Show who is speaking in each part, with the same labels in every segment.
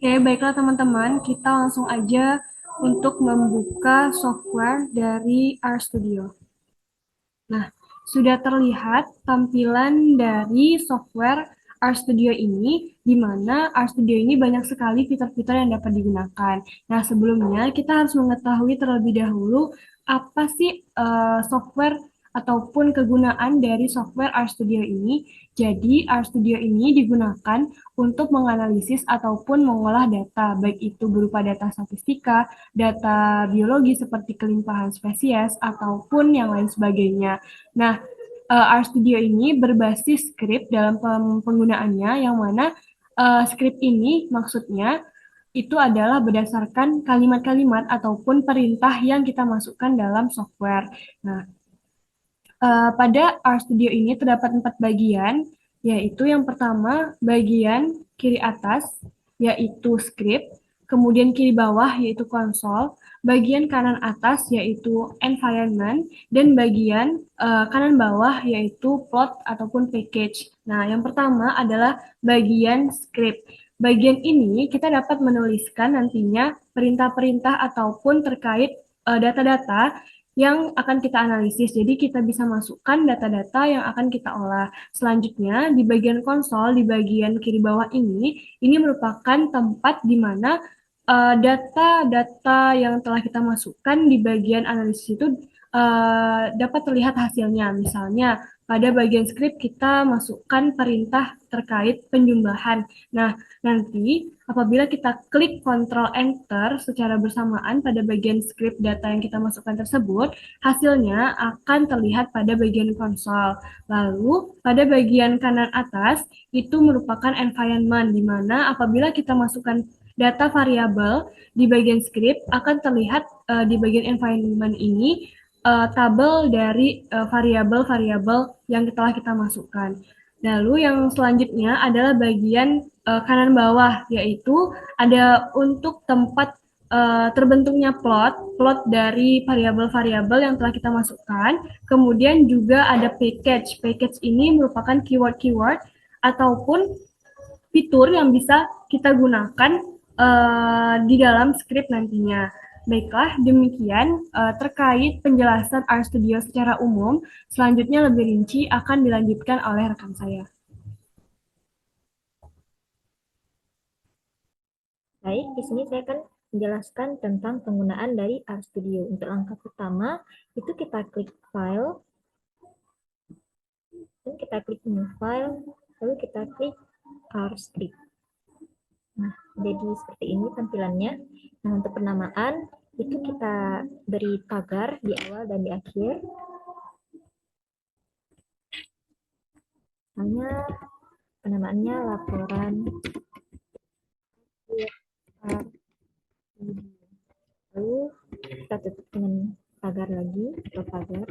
Speaker 1: Oke, baiklah teman-teman, kita langsung aja untuk membuka software dari RStudio. Nah, sudah terlihat tampilan dari software RStudio ini, di mana RStudio ini banyak sekali fitur-fitur yang dapat digunakan. Nah, sebelumnya kita harus mengetahui terlebih dahulu apa sih software ataupun kegunaan dari software RStudio ini. Jadi, RStudio ini digunakan untuk menganalisis ataupun mengolah data, baik itu berupa data statistika, data biologi seperti kelimpahan spesies, ataupun yang lain sebagainya. Nah, RStudio ini berbasis script dalam penggunaannya, yang mana script ini maksudnya itu adalah berdasarkan kalimat-kalimat ataupun perintah yang kita masukkan dalam software. Nah, pada RStudio ini terdapat 4 bagian, yaitu yang pertama bagian kiri atas, yaitu script, kemudian kiri bawah, yaitu konsol, bagian kanan atas, yaitu environment, dan bagian kanan bawah, yaitu plot ataupun package. Nah, yang pertama adalah bagian script. Bagian ini kita dapat menuliskan nantinya perintah-perintah ataupun terkait data-data yang akan kita analisis. Jadi kita bisa masukkan data-data yang akan kita olah. Selanjutnya di bagian konsol, di bagian kiri bawah ini merupakan tempat di mana data-data yang telah kita masukkan di bagian analisis itu dapat terlihat hasilnya. Misalnya pada bagian script kita masukkan perintah terkait penjumlahan. Nah, nanti apabila kita klik Ctrl Enter secara bersamaan pada bagian script data yang kita masukkan tersebut, hasilnya akan terlihat pada bagian konsol. Lalu, pada bagian kanan atas, itu merupakan environment, di mana apabila kita masukkan data variabel di bagian script, akan terlihat di bagian environment ini tabel dari variabel-variabel yang telah kita masukkan. Lalu yang selanjutnya adalah bagian kanan bawah, yaitu ada untuk tempat terbentuknya plot dari variabel-variabel yang telah kita masukkan. Kemudian juga ada package. Package ini merupakan keyword-keyword ataupun fitur yang bisa kita gunakan di dalam script nantinya. Baiklah, demikian terkait penjelasan RStudio secara umum. Selanjutnya lebih rinci akan dilanjutkan oleh rekan saya.
Speaker 2: Baik, di sini saya akan menjelaskan tentang penggunaan dari RStudio. Untuk langkah pertama, itu kita klik File, dan kita klik New File, lalu kita klik RScript. Nah, jadi seperti ini tampilannya. Nah, untuk penamaan, itu kita beri tagar di awal dan di akhir. Hanya penamaannya laporan. Lalu kita tutup dengan tagar lagi atau tagar.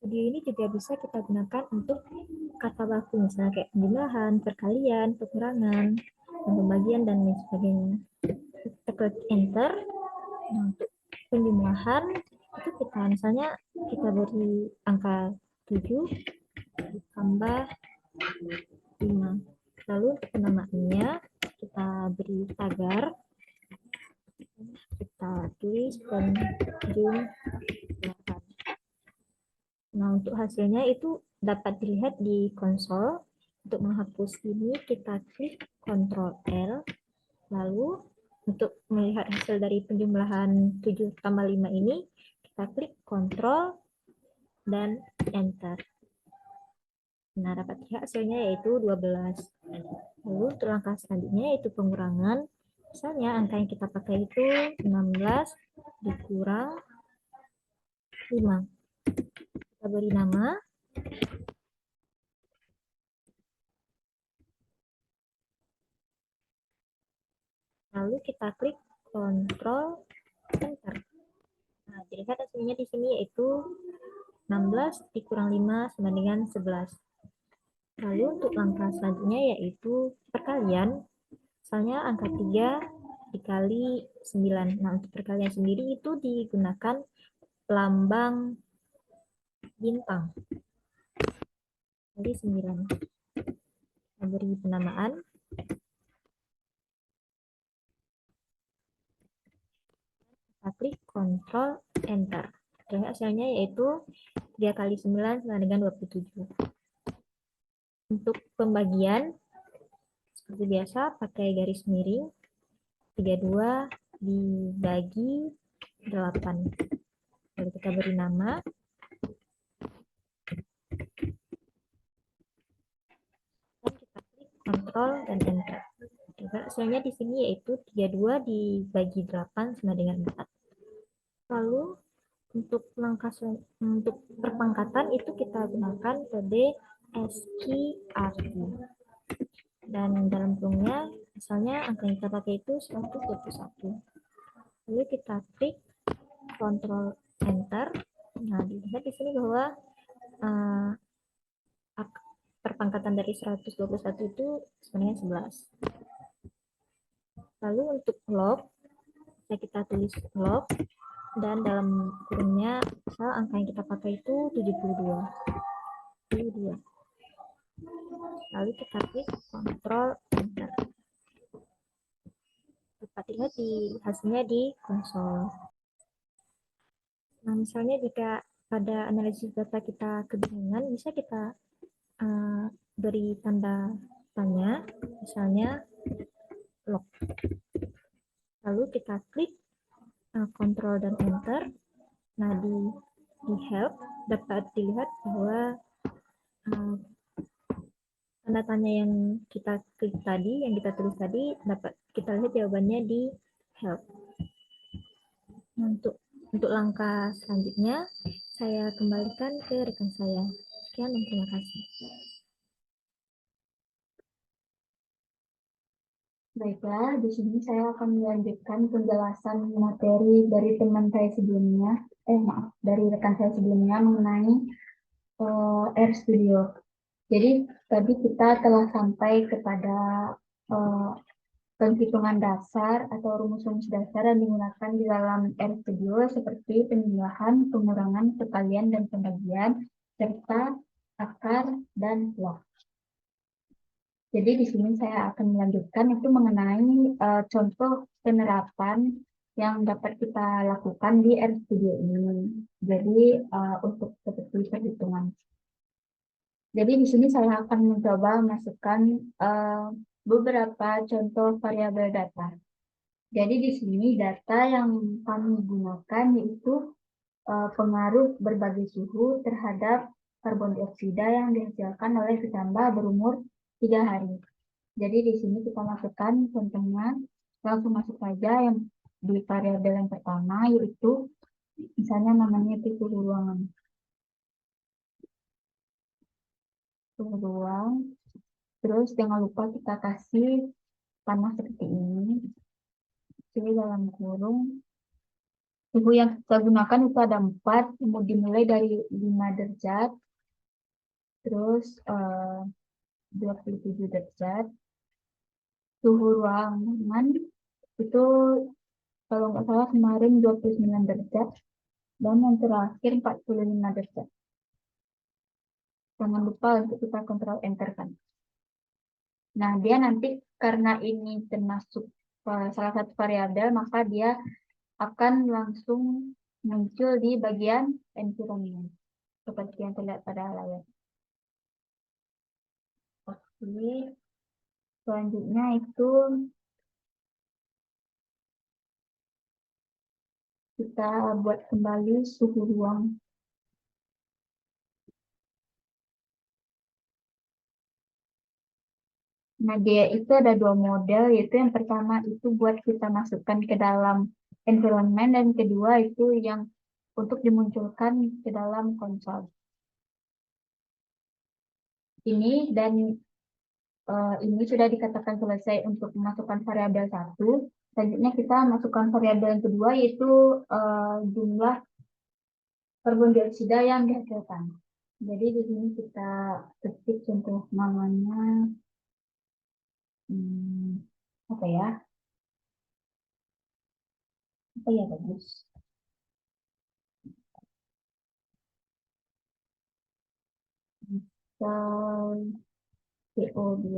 Speaker 2: Video ini juga bisa kita gunakan untuk kata baku, misalnya kayak penjumlahan, perkalian, pengurangan, pembagian, dan lain sebagainya. Kita klik enter. Nah, untuk penjumlahan itu kita misalnya kita beri angka 7 ditambah 5. Lalu untuk penamaannya kita beri tagar, kita tulis penjumlahan. Nah, untuk hasilnya itu dapat dilihat di konsol. Untuk menghapus ini kita klik Ctrl L. Lalu untuk melihat hasil dari penjumlahan 7 tambah 5 ini, kita klik Ctrl dan Enter. Nah, dapat lihat hasilnya yaitu 12. Lalu untuk langkah selanjutnya yaitu pengurangan. Misalnya angka yang kita pakai itu 16 dikurang 5. Kita beri nama. Lalu kita klik Ctrl Enter. Nah, dilihat hasilnya di sini yaitu 16 dikurang 5 sama dengan 11. Lalu untuk langkah selanjutnya yaitu perkalian. Misalnya angka 3 dikali 9. Nah, untuk perkalian sendiri itu digunakan lambang bintang. Kali 9. Kita beri penamaan. Kita klik Ctrl Enter. Dan hasilnya yaitu 3 kali 9 sama dengan 27. Untuk pembagian, seperti biasa pakai garis miring. 32 dibagi 8. Lalu kita beri nama. Dan kita klik Ctrl dan Enter. Hasilnya di sini yaitu 32 dibagi 8 sama dengan 4. Lalu untuk langkah untuk perpangkatan itu kita gunakan kode SQRT. Dan dalam kurungnya misalnya angka yang kita pakai itu 121. Lalu kita klik Ctrl Enter. Nah, dilihat di sini bahwa uh, perpangkatan dari 121 itu sebenarnya 11. Lalu untuk log, kita tulis log, dan dalam kurungnya misal angka yang kita pakai itu 72. Lalu kita klik Ctrl Enter. Dapat dilihat di hasilnya di konsol. Nah, misalnya jika pada analisis data kita kebingungan, bisa kita beri tanda tanya, misalnya log. Lalu kita klik Ctrl dan Enter. Nah, di help dapat dilihat bahwa tanda tanya yang kita klik tadi, yang kita tulis tadi, dapat kita lihat jawabannya di help. Nah, untuk langkah selanjutnya, saya kembalikan ke rekan saya. Sekian dan terima kasih.
Speaker 3: Baiklah, di sini saya akan melanjutkan penjelasan materi dari teman saya sebelumnya, dari rekan saya sebelumnya mengenai RStudio. Jadi tadi kita telah sampai kepada penghitungan dasar atau rumus-rumus dasar yang digunakan di dalam RStudio seperti penjumlahan, pengurangan, perkalian, dan pembagian, serta akar dan log. Jadi di sini saya akan melanjutkan itu mengenai contoh penerapan yang dapat kita lakukan di RStudio ini. Jadi untuk seperti perhitungan. Jadi di sini saya akan mencoba masukkan beberapa contoh variabel data. Jadi di sini data yang kami gunakan yaitu pengaruh berbagai suhu terhadap karbon dioksida yang dihasilkan oleh ketambah berumur 3 hari. Jadi di sini kita masukkan contohnya, langsung masuk saja yang di variabel yang pertama yaitu misalnya namanya itu suhu ruangan. Suhu ruang. Terus jangan lupa kita kasih panas seperti ini. Jadi dalam kurung suhu yang kita gunakan itu ada 4, dimulai dari 5 derajat, terus 27 derajat. Suhu ruangan itu kalau nggak salah kemarin 29 derajat, dan yang terakhir 45 derajat. Jangan lupa untuk kita kontrol enter kan. Nah, dia nanti karena ini termasuk salah satu variabel, maka dia akan langsung muncul di bagian environment seperti yang terlihat pada layar. Oke, selanjutnya itu kita buat kembali suhu ruang. Nah, dia itu ada 2 model, yaitu yang pertama itu buat kita masukkan ke dalam environment, dan kedua itu yang untuk dimunculkan ke dalam konsol. Ini dan ini sudah dikatakan selesai untuk memasukkan variabel 1. Selanjutnya kita masukkan variabel yang kedua, yaitu jumlah karbon dioksida yang dihasilkan. Jadi di sini kita ketik contoh namanya apa ya? Apa ya bagus? Misal CO2,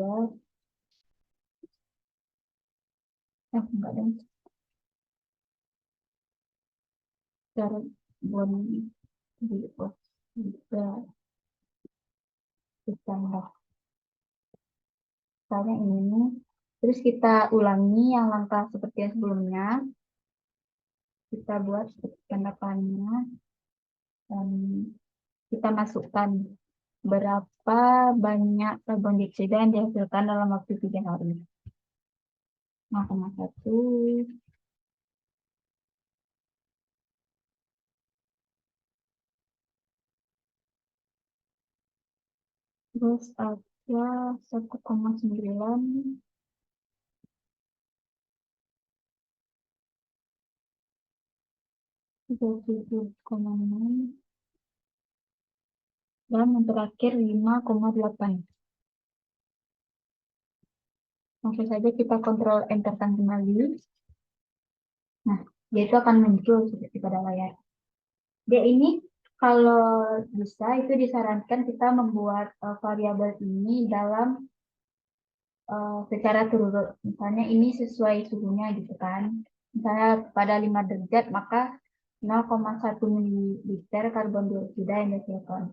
Speaker 3: enggak dong, karbon dioksida ditambah. Misalnya ini, terus kita ulangi yang langkah seperti yang sebelumnya. Kita buat tanda panah dan kita masukkan berapa banyak karbon dioksida yang dihasilkan dalam waktu 3 hari. 0,1, terus ada 1,9, 37,6, dan yang terakhir 5,8. Langsung saja kita kontrol enterkan kembali. Nah, dia itu akan muncul seperti pada layar. Dia ini kalau bisa itu disarankan kita membuat variabel ini dalam secara turut. Misalnya ini sesuai suhunya gitu kan. Misalnya pada 5 derajat maka 0,1 ml karbon dioksida yang dihasilkan.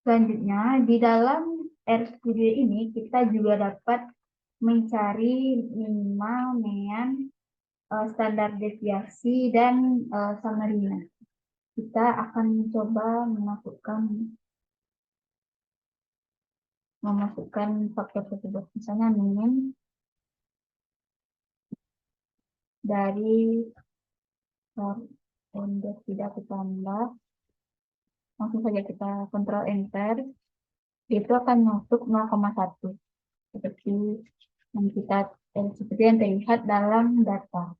Speaker 3: Selanjutnya di dalam RStudio ini kita juga dapat mencari minimal, mean, standar deviasi dan summary-nya. Kita akan mencoba memasukkan faktor tersebut. Misalnya min dari untuk tidak ditambah, langsung saja kita kontrol enter, itu akan masuk 0,1 seperti yang terlihat dalam data.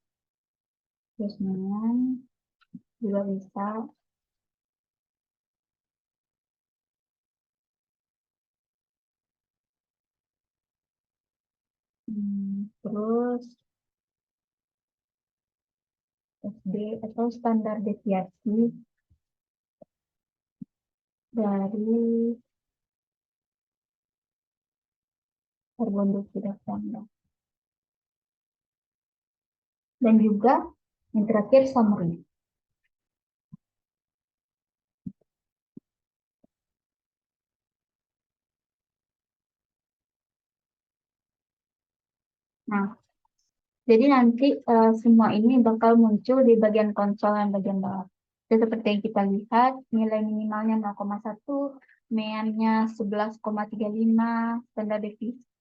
Speaker 3: Terus juga bisa terus SD atau standar deviasi dari karbon dioksida standar. Dan juga yang terakhir summary. Nah, jadi nanti semua ini bakal muncul di bagian konsol yang bagian bawah. Jadi seperti yang kita lihat, nilai minimalnya 0,1, meannya 11,35, standar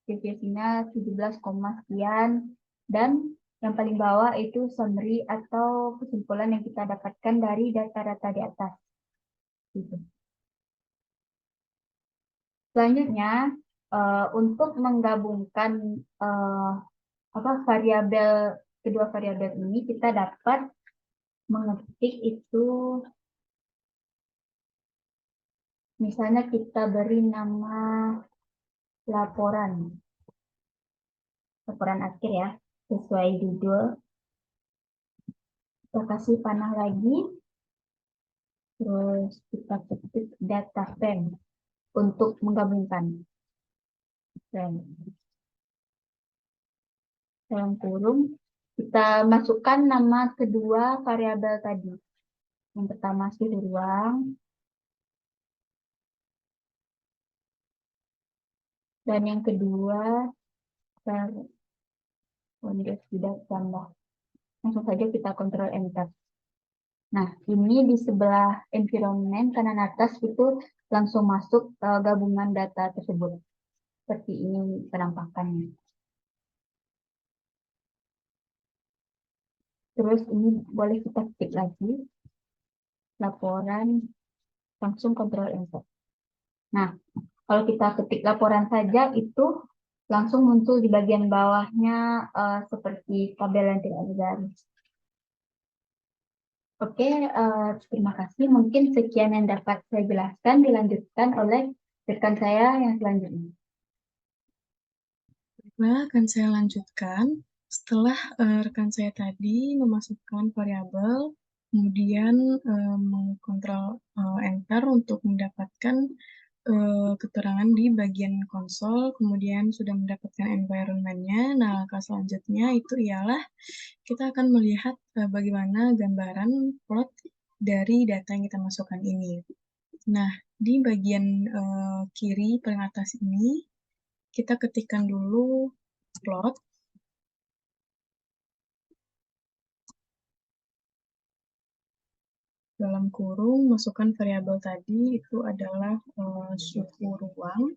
Speaker 3: deviasinya 17, sekian, dan yang paling bawah itu summary atau kesimpulan yang kita dapatkan dari data-data di atas. Gitu. Selanjutnya, untuk menggabungkan kedua variabel ini, kita dapat mengetik itu, misalnya kita beri nama laporan akhir ya, sesuai judul. Kita kasih panah lagi, terus kita ketik data frame untuk menggabungkan. Dalam kurung, kita masukkan nama kedua variabel tadi. Yang pertama suhu ruang, dan yang kedua karbon dioksida tambah. Langsung saja kita kontrol enter. Nah, ini di sebelah environment kanan atas itu langsung masuk gabungan data tersebut. Seperti ini penampakannya. Terus ini boleh kita ketik lagi. Laporan, langsung kontrol enter. Nah, kalau kita ketik laporan saja itu langsung muncul di bagian bawahnya seperti tabel yang tidak ada garis. Oke, terima kasih. Mungkin sekian yang dapat saya jelaskan, dilanjutkan oleh rekan saya yang selanjutnya.
Speaker 4: Baiklah, akan saya lanjutkan. Setelah rekan saya tadi memasukkan variabel, kemudian mengkontrol enter untuk mendapatkan keterangan di bagian konsol, kemudian sudah mendapatkan environment-nya. Nah, langkah selanjutnya itu ialah kita akan melihat bagaimana gambaran plot dari data yang kita masukkan ini. Nah, di bagian kiri paling atas ini, kita ketikkan dulu plot. Dalam kurung, masukkan variabel tadi, itu adalah suhu ruang.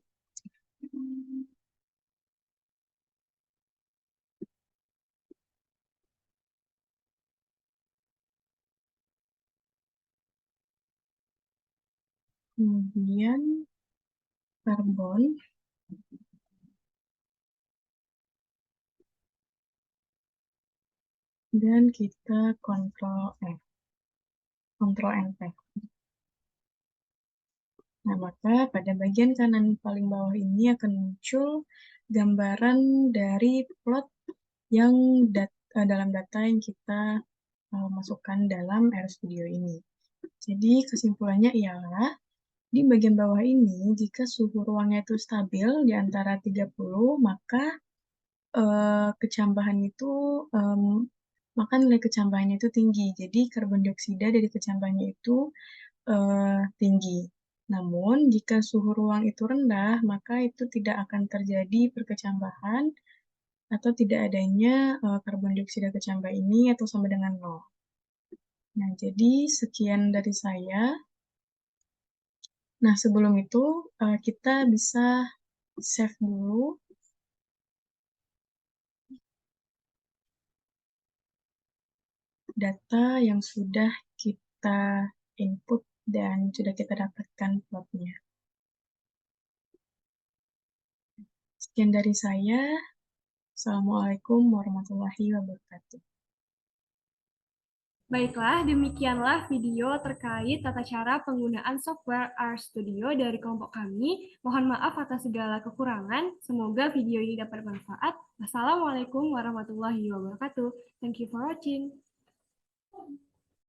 Speaker 4: Kemudian karbon. Dan kita kontrol F. Kontrol Enter. Nah, maka pada bagian kanan paling bawah ini akan muncul gambaran dari plot yang dalam data yang kita masukkan dalam RStudio ini. Jadi kesimpulannya ialah di bagian bawah ini, jika suhu ruangnya itu stabil di antara 30, maka kecambahan itu maka nilai kecambahannya itu tinggi. Jadi karbon dioksida dari kecambahannya itu tinggi. Namun jika suhu ruang itu rendah, maka itu tidak akan terjadi perkecambahan atau tidak adanya karbon dioksida kecambah ini atau sama dengan 0. Nah, jadi sekian dari saya. Nah, sebelum itu kita bisa save dulu data yang sudah kita input dan sudah kita dapatkan plotnya. Sekian dari saya. Assalamualaikum warahmatullahi wabarakatuh.
Speaker 1: Baiklah, demikianlah video terkait tata cara penggunaan software RStudio dari kelompok kami. Mohon maaf atas segala kekurangan. Semoga video ini dapat bermanfaat. Wassalamualaikum warahmatullahi wabarakatuh. Thank you for watching.